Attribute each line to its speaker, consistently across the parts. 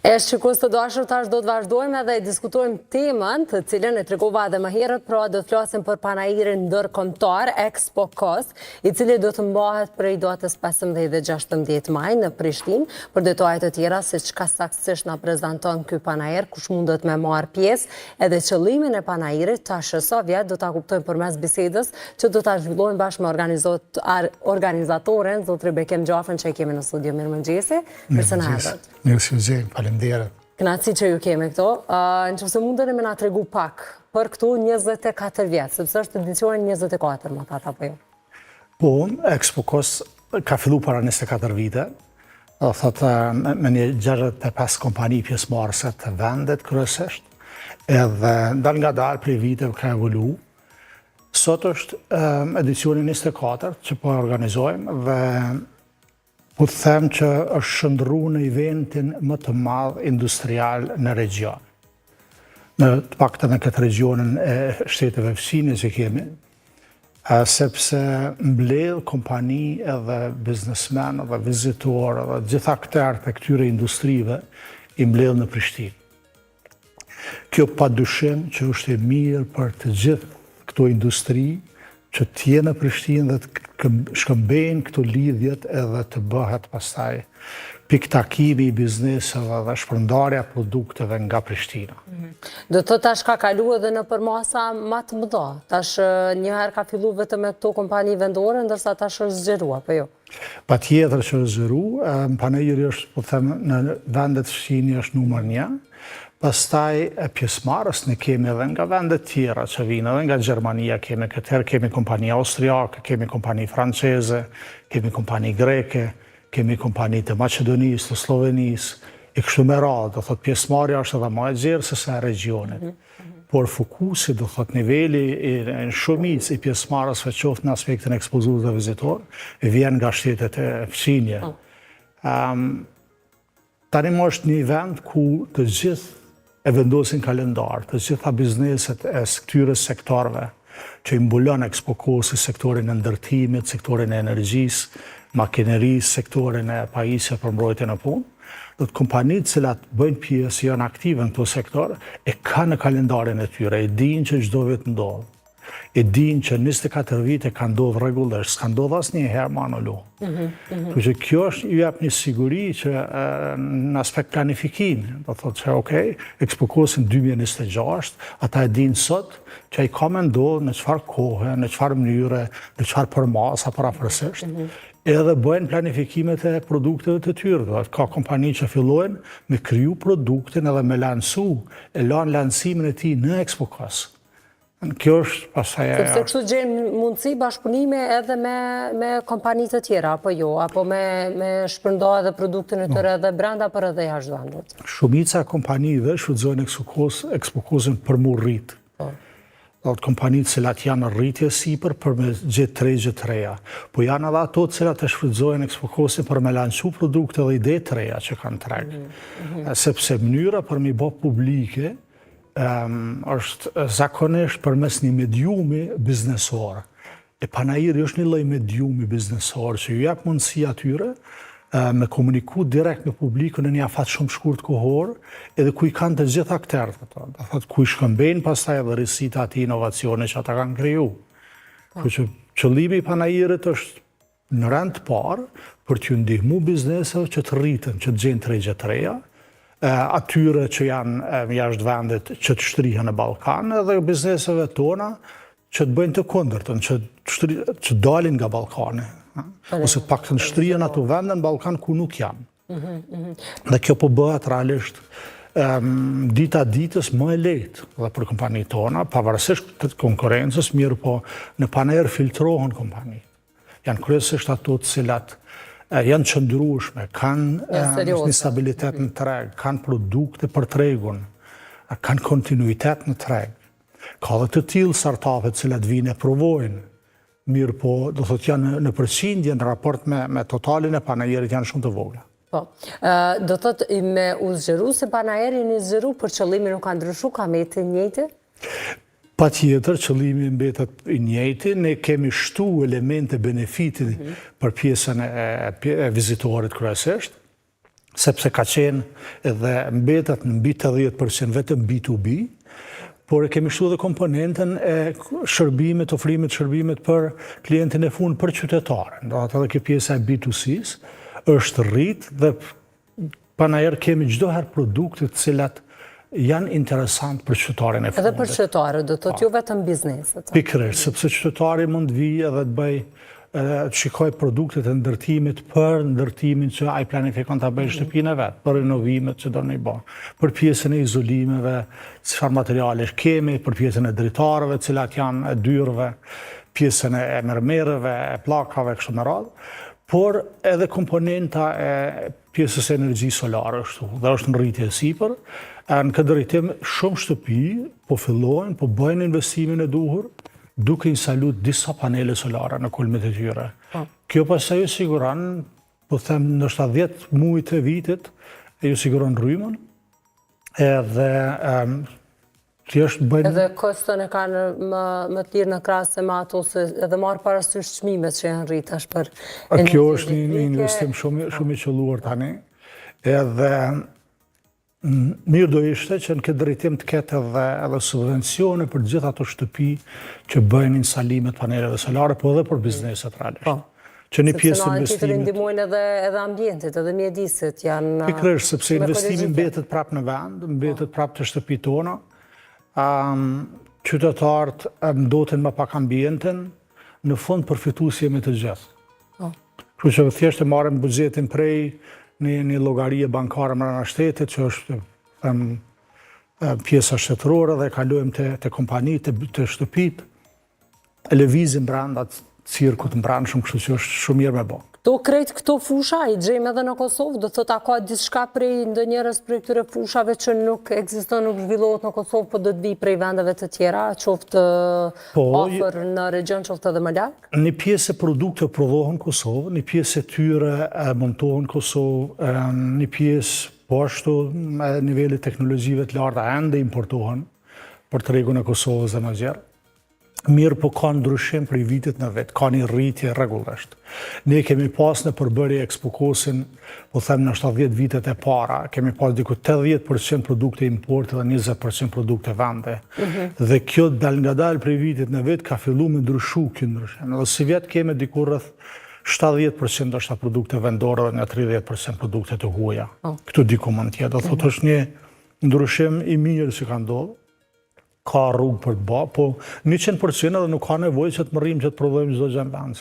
Speaker 1: Shikues të dashur, tash do të vazhdojmë edhe diskutojmë temën të cilën e tregova edhe më herët, pra do të flasim për panairin ndërkombëtar Expo Kos, i cili do të mbahet prej datës 15 dhe 16 maj në Prishtinë. Për detaje të tjera se çka saktësisht na prezanton ky panair, kush mundet me marr pjesë, edhe qëllimin e panairit tash sa vjet do ta kuptojmë përmes bisedës që do ta zhvillojmë bashkë me organizatoren zotri Bekem Gjafën që e kemi në studio. Mirëmëngjesi.
Speaker 2: Faleminderit.
Speaker 1: Kënaqësi që ju kemi këto. Nëse mundeni me na tregu pak për këtu 24 vjet, sepse është edicioni 24 më thatë apo jo?
Speaker 2: Po, Expo Kos ka filluar para 24 vite. Do thotë me një 65 kompani pjesëmarrëse të vendit kryesisht. Edhe dal nga dalë prej viteve ka evoluar. Sot është edicioni 24 që po organizojmë dhe po të them që është shndërruar në eventin më të madh industrial në region. Në të paktën në këtë regionin e shteteve fësine që kemi, sepse mbledh kompani edhe biznesmen edhe vizitorë edhe gjitha aktorë të këtyre industrive i mbledh në Prishtinë. Kjo padyshim që është e mirë për të gjithë këto industri që t'jenë në Prishtinë dhe të shkëmbejnë këto lidhjet edhe të bëhet pastaj pikë takimi i bizneseve dhe shpërndarja produkteve nga Prishtina.
Speaker 1: Do të tash ka kalu edhe në përmasa më të mëdha. Tash njëherë ka fillu vetëm me këto kompani vendore, ndërsa tash është zgjeruar, apo jo?
Speaker 2: Patjetër që është zgjeruar, panairi është, po them, në vendet fëmijë është numër 1. Pastaj pjesëmarrës ne kemi edhe nga vendet tjera që vinë, edhe nga Gjermania kemi këtëherë, kemi kompani austriake, kemi kompani franceze, kemi kompani greke, kemi kompani të Maqedonisë, të Slovenisë, e kështu me radhë, do thotë pjesëmarrja është edhe më e gjerë se sa e regionit. Por fokusi, do thotë niveli në shumicë i pjesëmarrësve qoftë në aspektin ekspozues dhe vizitor, vjen nga shtetet e fqinje. Tani më është një vend ku të gjithë e vendosin kalendar, të gjitha bizneset e këtyre sektorëve që i mbulon Expo Kosi, sektorin e ndërtimit, sektorin e energjisë, makinerisë, sektorin e pajisjeve për mbrojtjen e punë, do të kompanitë cilat bëjnë pjesë, janë aktive në këto sektor, e kanë në kalendarin e tyre, e dinë që çdo vit ndodh. E dinë që 24 vite ka ndodhur rregullisht, s'ka ndodhur asnjëherë më anë lo. Kështu që kjo është ju jap një siguri që në aspekt planifikimi, do thotë që okay, Expo Kosi 2026, ata e dinë sot që ai ka më ndodhur në çfarë kohe, në çfarë mënyre, në çfarë përmasa parafërsisht. Edhe bëjnë planifikimet e produkteve të tyre. Ka kompani që fillojnë me kriju produktin edhe me lansu, e lanë lancimin e tij në Expo Kos. Kjo është pastaj
Speaker 1: sepse kështu gjejmë mundësi bashkëpunime edhe me kompani të tjera, apo jo, apo me shpërndarë edhe produktin e tyre edhe brenda për edhe jashtë vendit.
Speaker 2: Shumica e kompanive shfrytëzojnë Expo Kosin për mu rrit. Kompanitë cilat janë në rritje sipër për me gjetë tregje të reja. Po janë edhe ato cilat e shfrytëzojnë Expo Kosin për me lançu produkte dhe ide të reja që kanë treg. Sepse mënyra për mi bë publike është zakonisht përmes një mediumi biznesor. E panairi është një lloj mediumi biznesor që ju jap mundësi atyre me komuniku direkt me publikun në një afat shumë shkurt kohor, edhe ku i kanë të gjithë aktorët ato. Do thotë ku i shkëmbejnë pastaj edhe risitë aty inovacione që ata kanë kriju. Kështu që qëllimi i panairit është në rand të parë për t'ju ndihmu bizneseve që të rriten, që të gjejnë tregje të reja, atyre që janë jashtë vendit që të shtrihen në Ballkan, edhe bizneseve tona që të bëjnë të kundërtën, që dalin nga Ballkani, ose të paktën shtrihen ato vende në Ballkan ku nuk janë. Dhe kjo po bëhet realisht dita ditës më e lehtë dhe për kompanitë tona, pavarësisht të konkurrencës, mirë po në panair filtrohen kompani. Janë kryesisht ato të cilat janë qëndrueshme, kanë një stabilitet në treg, kanë produkte për tregun, kanë kontinuitet në treg. Ka dhe të tillë startupe të cilat vinë e provojnë, mirë po do thotë janë në përqindje në raport me totalin e panairit janë shumë të vogla.
Speaker 1: Po, do thotë me u zgjeru se panairi një zgjeru për qëllimi nuk ka ndryshu, ka me të njëjtë?
Speaker 2: Patjetër, qëllimi mbetet i njëjti, ne kemi shtu elemente benefiti për pjesën e vizitorit kryesisht, sepse ka qenë edhe mbetet në mbi 80% vetëm B2B, por e kemi shtu dhe komponentën e shërbimit, ofrimit shërbimit për klientin e fund për qytetaren. Do atë edhe kjo pjesa e B2C-s është rrit dhe panaherë kemi çdo herë produkte të cilat janë interesant për qytetarin e fundit.
Speaker 1: Edhe për qytetarët, do të thotë jo vetëm bizneset.
Speaker 2: Pikërisht, sepse qytetari mund të vijë edhe të bëj të shikoj produktet e ndërtimit për ndërtimin që ai planifikon ta bëjë shtëpinë e vet, për renovimet që do në i bën, për pjesën e izolimeve, çfarë materialesh kemi, për pjesën e dritarëve, cilat janë e dyrëve, pjesën e mermerëve, e pllakave kështu me radhë, por edhe komponenta e pjesës e energji solare është, dhe është në rritje e sipër. Në këtë drejtim shumë shtëpi po fillojnë, po bëjnë investimin e duhur, duke instalu disa panele solare në kulmit e tyre. Kjo pastaj ju siguron, po them ndoshta 10 muajt e vitit, e ju siguron rrymën, edhe thjesht bëjnë...
Speaker 1: Edhe kostën e kanë më të lirë në krahas me ato, se edhe marrë parasysh çmimet që janë rritë tash për energji.
Speaker 2: Kjo është një investim shumë i qelluar tani, edhe mirë do ishte që në këtë drejtim të ketë edhe subvencione për gjithë ato shtëpi që bëjnë instalimet paneleve solare, po edhe për bizneset realisht. Që një pjesë investimit...
Speaker 1: Sepse në ndihmojnë edhe ambientit, edhe mjedisit janë...
Speaker 2: Pikërisht, sepse investimi mbetet prapë në vend, mbetet prapë të shtëpi tona, qytetarët ndoten më pak ambientin, në fund përfituesi jemi të gjithë. Kështu që thjesht e marrim buxhetin prej një llogarie bankare mbrana shtetit, që është pjesa shtetërore, dhe kalojmë te kompanitë, te shtëpitë, e lëvizim brenda cirkut mbrannshëm, kështu që është shumë mirë me bë.
Speaker 1: Do krejt këto fusha i gjejmë edhe në Kosovë, do thotë a ka diçka prej ndonjëherës prej këtyre fushave që nuk ekziston, nuk zhvillohet në Kosovë, po do të vijë prej vendeve të tjera, qoftë afër në region, qoftë edhe më larg?
Speaker 2: Një pjesë e produkte prodhohen në Kosovë, një pjesë e tyre montohen në Kosovë, një pjesë po ashtu me nivelit teknologjive të larta ende importohen për tregun e Kosovës dhe më gjerë. Mirë, po ka ndryshim për i vitit në vetë, ka një rritje rregullisht. Ne kemi pas në përbërje Expocosin, po them në 70 vitet e para, kemi pas diku 80% produkte import dhe 20% produkte vende. Dhe kjo dal nga dal për i vitit në vetë ka fillu me ndryshu kjo ndryshim. Dhe si vjetë kemi diku rreth 70% është produkte vendore dhe nga 30% produkte të huaja. Këtu diku mund tjetë. Dhe thot është një ndryshim i mirë që ka ndodhë. Ka rrugë për të bë, po 100% edhe nuk ka nevojë që të mërrim që të prodhojmë çdo gjë në vend.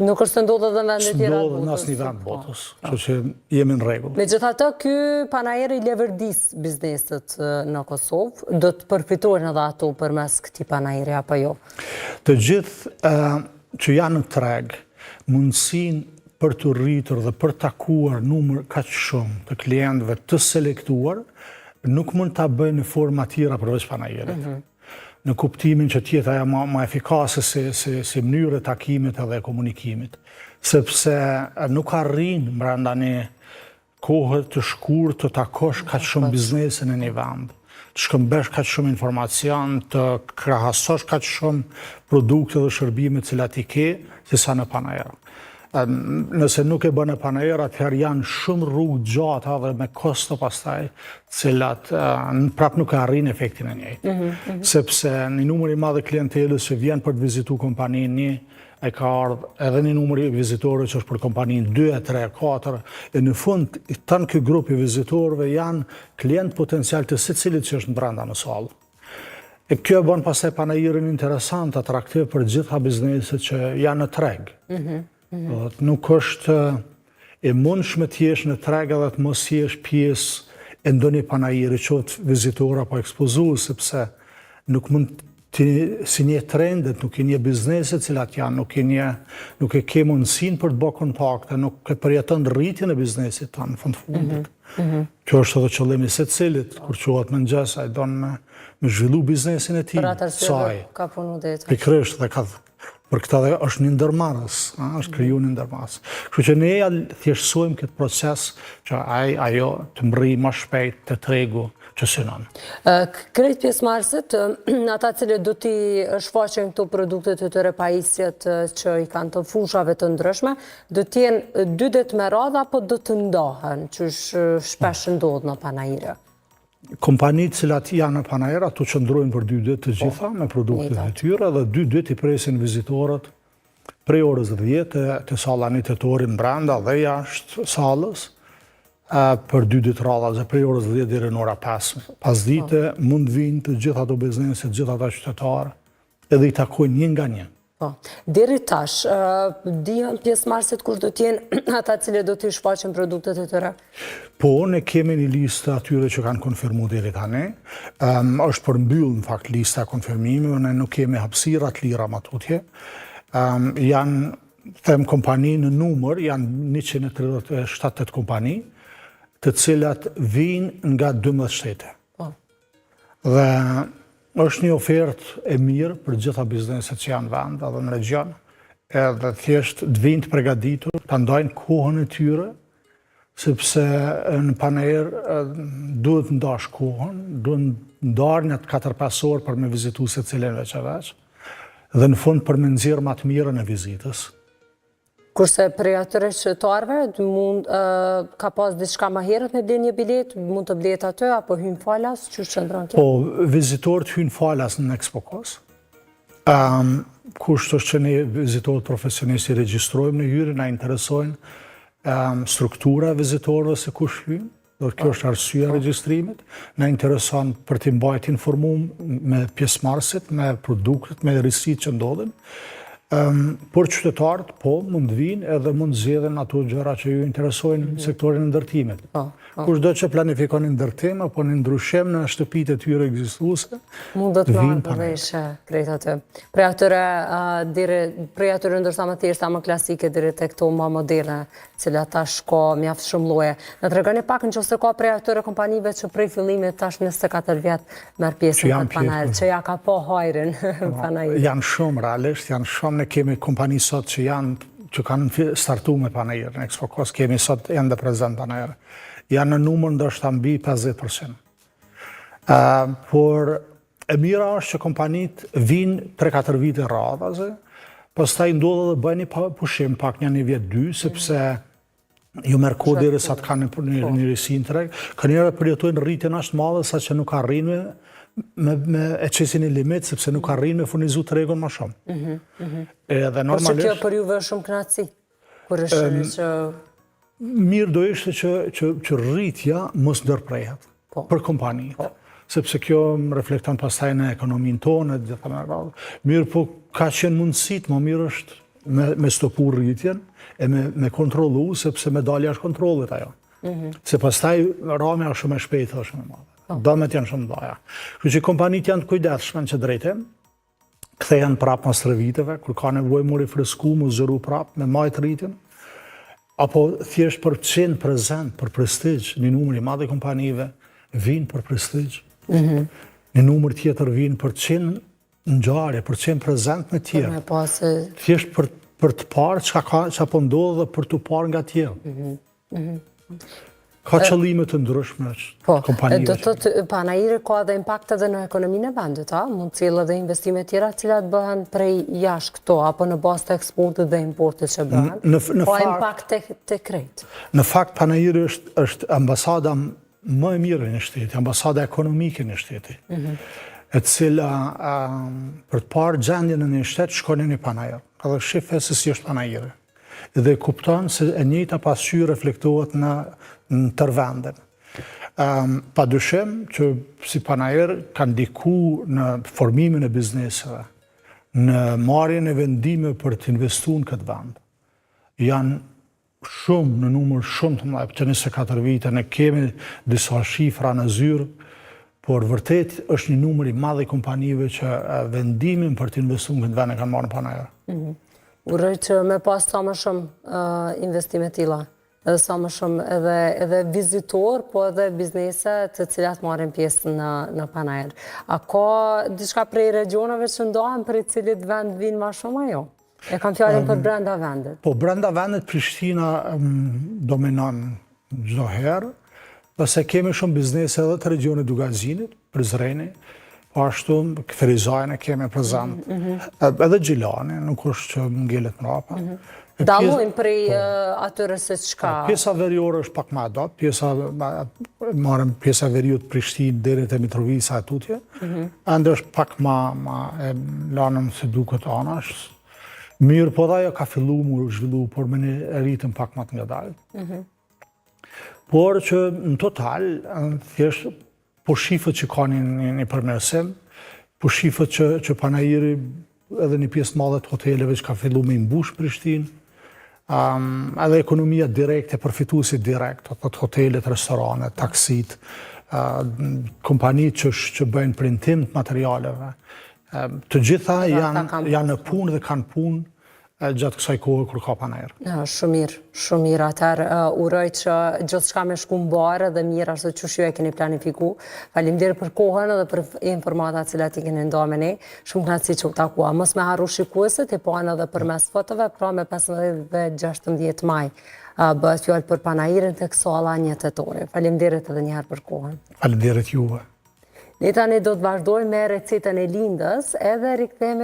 Speaker 1: Nuk është të ndodhë edhe në vende tjera të botës.
Speaker 2: Ndodhë në asnjë vend të botës, kështu që jemi në rregull.
Speaker 1: Megjithatë, ky panajer i levërdis bizneset në Kosovë, do të përfitojnë edhe ato përmes këtij panajeri apo jo?
Speaker 2: Të gjithë që janë në treg, mundësinë për të rritur dhe për të takuar numër kaq shumë të klientëve të selektuar, nuk mund ta bëjnë në forma tjera përveç panajerit. Në kuptimin që tjetë aja ma efikase si mënyrë e takimit edhe komunikimit. Sepse nuk arrin brenda një kohë të shkurtë të takosh kaq shumë biznesin e një vend, të shkëmbesh kaq shumë informacion, të krahasosh kaq shumë produkte dhe shërbime cilat i ke, si sa në panajera. Nëse nuk e bën e panajera, atëherë janë shumë rrugë gjata dhe me kosto pastaj, cilat prap nuk e arrin efektin e njëjtë. Sepse një numër i madh klientelës që vjen për të vizitu kompaninë një, e ka ardhur edhe një numër i vizitorëve që është për kompaninë 2, 3, 4, e në fund tan ky grup i vizitorëve janë klient potencial të secilit që është brenda në sallë. E kjo bën pastaj panajirin interesant, atraktiv për gjitha bizneset që janë në treg. Nuk është e mundshme të jesh në treg edhe të mos jesh pjesë e ndonjë panajiri, qoftë vizitor apo ekspozues, sepse nuk mund si një trendet, nuk i një bizneset cilat janë, nuk e ke mundësin për të bërë kontakte, nuk e përjeton rritjen e biznesit ta në fundit. Kjo është edhe qëllimi secilit, kur quhet mëngjes, ai don me zhvillu biznesin e tij.
Speaker 1: Për atë arsye ka punu deri.
Speaker 2: Pikërisht, dhe ka për këtë dhe është një ndërmarrës, është kriju një ndërmarrës. Kështu që ne thjeshtësojmë këtë proces që ajo të mrri më shpejt të tregu, që synon.
Speaker 1: Krejt pjesëmarrësit, ata cilët do t'i shfaqen këto produktet të tyre pajisjet që i kanë të fushave të ndryshme, do t'jenë 2 ditë me radhë apo do të ndahen, që shpesh ndodh në panajire?
Speaker 2: Kompanitë cilat janë në panajire, ato qëndrojnë për 2 ditë të gjitha me produktet e tyre dhe 2 ditë i presin vizitorët prej orës 10 të salla nitetorin brenda dhe jashtë salës, për 2 ditë radha, prej orës 10 deri në ora 5. Pas dite mund vinë të gjitha ato bizneset, të gjitha ata qytetarë, edhe i takojnë një nga një.
Speaker 1: Deri tash, dihen pjesëmarrësit kush do t'jenë ata cilët do t'i shfaqen produktet e tyre?
Speaker 2: Po, ne kemi një listë atyre që kanë konfirmu deri tani. Është përmbyll në fakt lista e konfirmimeve, ne nuk kemi hapësira të lira më tutje. Janë, them kompani në numër, janë 137 kompani, të cilat vinë nga 12 shtete. Dhe është një ofertë e mirë për gjitha bizneset që janë vend edhe në region, edhe thjesht të vinë të përgatitur, të ndajnë kohën e tyre, sepse në panajër duhet ndash kohën, duhet ndarë një 4-5 orë për me vizitu se cilin veç e veç, dhe në fund për me nxjerrë më të mirën e vizitës.
Speaker 1: Kurse prej atyre qytetarëve ka pas diçka më herët me ble një bilet, mund të blet aty apo hyn falas, që qëndron kjo?
Speaker 2: Po, vizitorët hyn falas në Expokos. Kusht është që ne vizitorët profesionistë i regjistrojmë në hyrje, na interesojnë struktura e vizitorëve se kush hyn, dhe kjo është arsyeja e regjistrimit. Na intereson për t'i mbajtur informuar me pjesëmarrësit, me produktet, me risitë që ndodhin. Por qytetarët, po, mund vinë edhe mund zgjedhin ato gjëra që ju interesojnë sektorin e ndërtimit. Kushdo që planifikon ndërtim apo në ndryshim në shtëpitë e tyre ekzistuese,
Speaker 1: mund të marrë përvesh krejt aty. Prej atyre ndërsa më thjeshta, më klasike deri tek këto më moderne, cilat tash ka mjaft shumë lloje. Na tregoni pak nëse ka prej atyre kompanive që prej fillimit tash 24 vjet merr pjesë në panajër, që ja ka po hajrin panajër.
Speaker 2: Janë shumë realisht, janë shumë. Ne kemi kompani sot që kanë startu me panajër. Në Expokos kemi sot ende prezent panajër. Janë në numër ndoshta mbi 50%. Por e mira është që kompanit vinë 3-4 vite radhaze, pastaj ndodhë dhe bëjnë një pushim pak një vjet 2, sepse ju merr kohë derisa të kanë një risin të reg, kënjëra përjetojnë rritjen ashtë madhe sa që nuk arrin me excesin e limit, sepse nuk arrin me furnizu të regun ma shumë.
Speaker 1: Por që kjo për juve është shumë knatësi? Kur është që...
Speaker 2: Mirë do ishte që rritja mos ndërprehet për kompanitë, sepse kjo reflekton pastaj në ekonominë tonë, gjitha me radhë. Mirë, po ka qenë mundësit, më mirë është me stopu rritjen e me kontrolu, sepse me dalja është kontrollit ajo. Se pastaj ramja është shumë e shpejtë, është shumë e madhe. Damet janë shumë dhaja. Kështu që kompanitë janë të kujdesshme në që drejtim, kthehen prapë mas 3 viteve, kur ka nevojë mu rifresku, mu zëru prapë me majtë rritjen, apo thjesht për qenë prezent, për prestigj, një numër i madh i kompanive vinë për prestigj. Një numër tjetër vinë për qenë ngjarje, për qenë prezent me tjerë. Thjesht për të parë çka po ndodh dhe për të parë nga tjerë. Ka qëllime të ndryshme kompanive.
Speaker 1: Do të thotë panajiri ka dhe impakt edhe në ekonominë e vendit, a? Mund të cilë edhe investime tjera cilat bëhen prej jashtë këto, apo në bazë të eksportit dhe importit që bëhen? Ka impakt të krejt?
Speaker 2: Në fakt, panajiri është ambasada më e mirë në shteti, ambasada ekonomike në shteti, e cila për të parë gjendjen në një shtet shkon në një panajër, edhe shife se si është panajiri. Dhe kupton se e njëjta pasqyrë reflektohet në tërvendin. Pa dyshim që si panajër kanë ndiku në formimin e bizneseve, në marrjen e vendime për të investuar në këtë vend. Janë shumë, në numër shumë të mëdha, që 24 vite ne kemi disa shifra në zyrë, por vërtet është një numër i madh i kompanive që vendimin për të investuar në këtë vend e kanë marrë në panajër.
Speaker 1: Uroj që me pas sa më shumë investime tilla, edhe sa më shumë edhe vizitor, po edhe biznese të cilat marrin pjesë në panajër. A ka diçka prej regionave që ndohen për i cilit vend vinë ma shumë ajo? E kam fjalën për brenda vendit.
Speaker 2: Po, brenda vendit Prishtina dominon çdo herë, Dhe se kemi shumë biznese edhe të regionit Dugazinit, Prizreni, po ashtu Ferizajnë kemi prezent, edhe Gjilani, nuk është që ngellet mrapa.
Speaker 1: Dalojnë prej atyre se çka.
Speaker 2: Pjesa veriore është pak më adat, marëm pjesa veriut Prishtinë deri te Mitrovica e tutje, ende është pak më lanëm se duket anash. Mirë, po dhe ajo ka fillu mu zhvillu, por me një ritëm pak më të ngadalë. Por që në total, thjesht, po shifët që ka një përmersim, po shifët që Panajiri edhe një pjesë madhe të hoteleve që ka fillu me imbush Prishtinë, edhe ekonomia direkte, përfituesi direkt, të hotelet, restoranet, taksit, kompanitë që bëjnë printim të materialeve. Të gjitha janë në punë dhe kanë punë gjatë kësaj kohë kur ka Panajër.
Speaker 1: Shumë mirë atër. Uroj që gjithë shka me shku mbarë dhe mirë ashtu që ju e keni planifiku. Faleminderit për kohën edhe për informatat cilat i keni nda me ne. Shumë kënaqësi që u takua. Mos me harru shikuesit, i panë edhe për mes fotove, pra me 15 dhe 16 maj. Bëhet fjallë për Panajirin të salla 1 tetor. Faleminderit edhe njëherë për kohën.
Speaker 2: Faleminderit juve.
Speaker 1: Ne tani do të vazhdojmë me recetën e lindës edhe rikthehemi